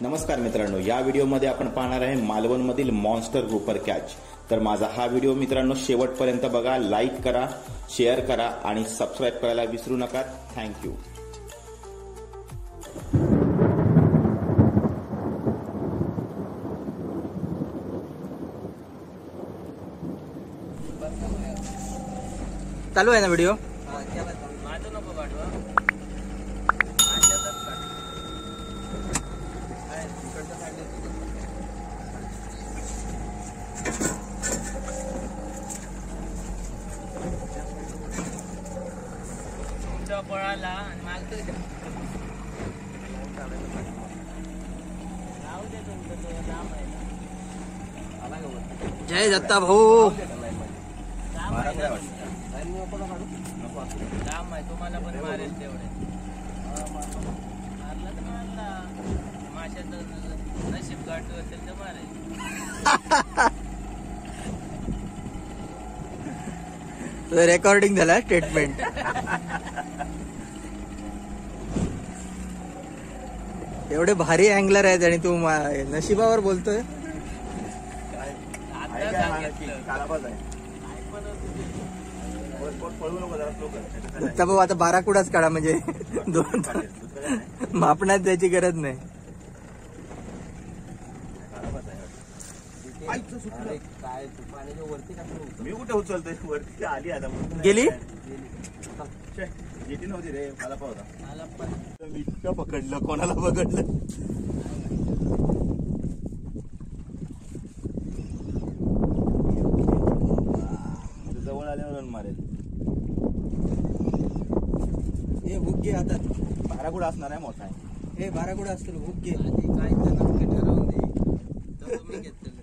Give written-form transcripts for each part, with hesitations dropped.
नमस्कार मित्रांनो, या व्हिडिओमध्ये आपण पाहणार आहे मालवणमधील मॉन्स्टर ग्रुपर कॅच। तर माझा हा व्हिडिओ मित्रांनो शेवटपर्यंत बघा, लाईक करा, शेअर करा आणि सबस्क्राइब करायला विसरू नका। थँक्यू। चालू आहे ना व्हिडिओ? पळाला जय दत्ता भाऊ। काम आहे तुम्हाला पण मारेल तेवढे मारला तर मारला माशाचं नशीब गाठू असेल तर मारेल। रेकॉर्डिंग झाला स्टेटमेंट। एवढे भारी अँगलर आहेत आणि तू नशिबावर बोलतोय। दत्ता भाऊ आता 12 कुडाच काढा, म्हणजे दोन मापण्यात त्याची गरज नाही। मी कुठे उचलतोय वरती आली आता गेली येती नव्हती रे, मला पाहता मला पण मी इतकं पकडलं, कोणाला पकडलं? जवळ आल्यावर मारेल। हे हुक घे आता। 12 कुठं असणार आहे, मोठा आहे हे 12 कुडा असतील, हुक घे। आधी काय जणांनी ठरवून दे तर तुम्ही घेतलेलं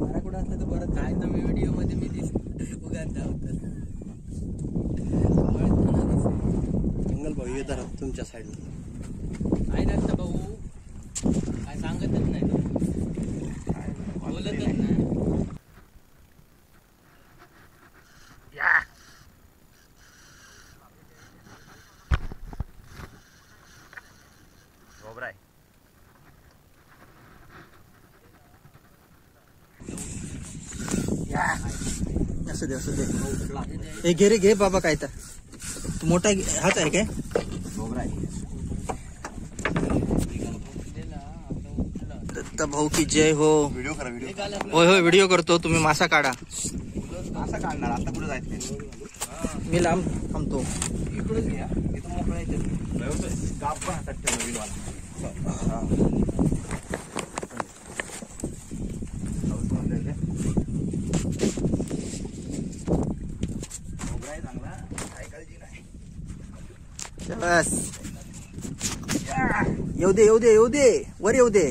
12 कुडा असलं तर बरं काय तर मी व्हिडिओ मध्ये मी उगाच होतं जंगल भाऊ येत राहत तुमच्या साईडला। काय नसतं भाऊ, काय सांगतच नाही बोलतच नाही। असू दे असू दे। हे घे रे, घे बाबा। काय तर मोठा हाच आहे काय? दत्ता भाऊ की जय हो। व्हिडिओ करा, व्हिडिओ। होय होय व्हिडिओ करतो, तुम्ही मासा काढा। असं काढणार आता कुठे जायचं? मी लांब थांबतो। इकडून घ्या, इथं मोकळा येते। काप पण हातात ठेव, नवीन वाला। बस येऊ दे येऊ दे येऊ दे, वर येऊ दे।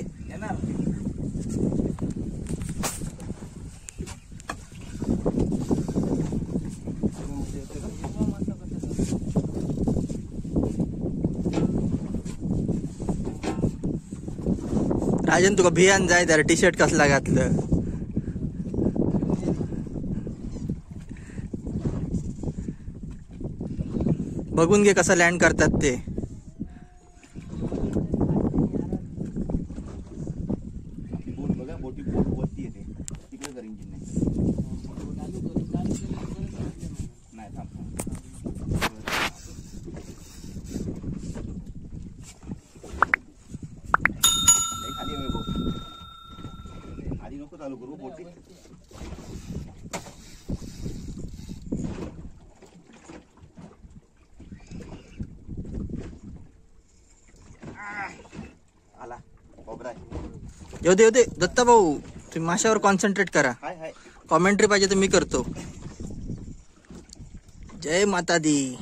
राजन तुका भियान जाय तर टी शर्ट कसला घातलं? बघून घे कसं लँड करतात ते। बघा बोटी बोट वरती येते, तिकडे कर इंजिन नाही थांब खाली आधी नको चालू करू बोटी। आला येऊ दे येऊ दे। दत्ता भाऊ तुम्ही माशावर कॉन्सन्ट्रेट करा। हाय हाय, कॉमेंट्री पाहिजे तर मी करतो। जय माता दी।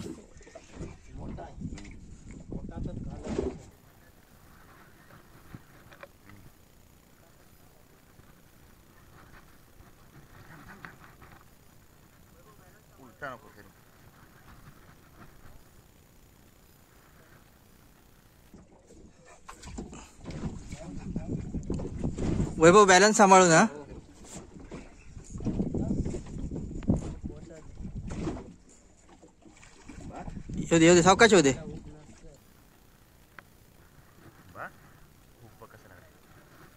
उलटा नको फिरू। वैभव बॅलन्स सांभाळू ना। येऊ दे सावकाश येऊ दे. हा हुक बघ कसं लागलं.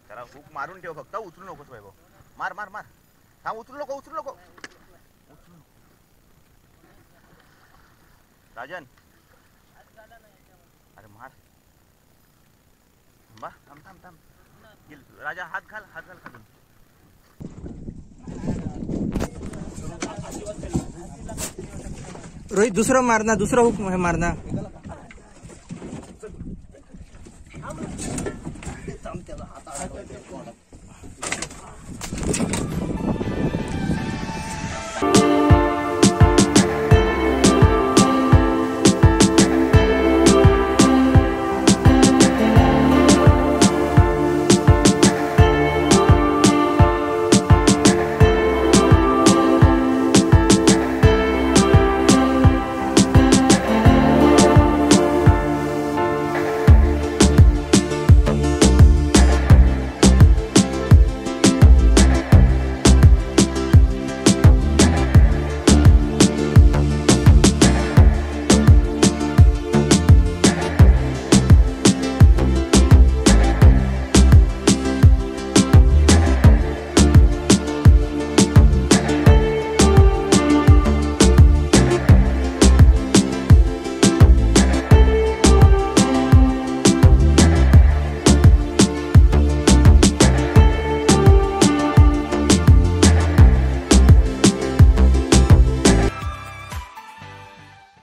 त्याला हुक मारून ठेव फक्त, उचलू नकोस वैभव. मार मार मार. थांब, उचलू नको उचलू नको उचलू नको. राजन अरे मार. बा थांब थांब थांब. राजा हात घाल खालून. रोहित दुसरं मारना, दुसरा हुक मारना.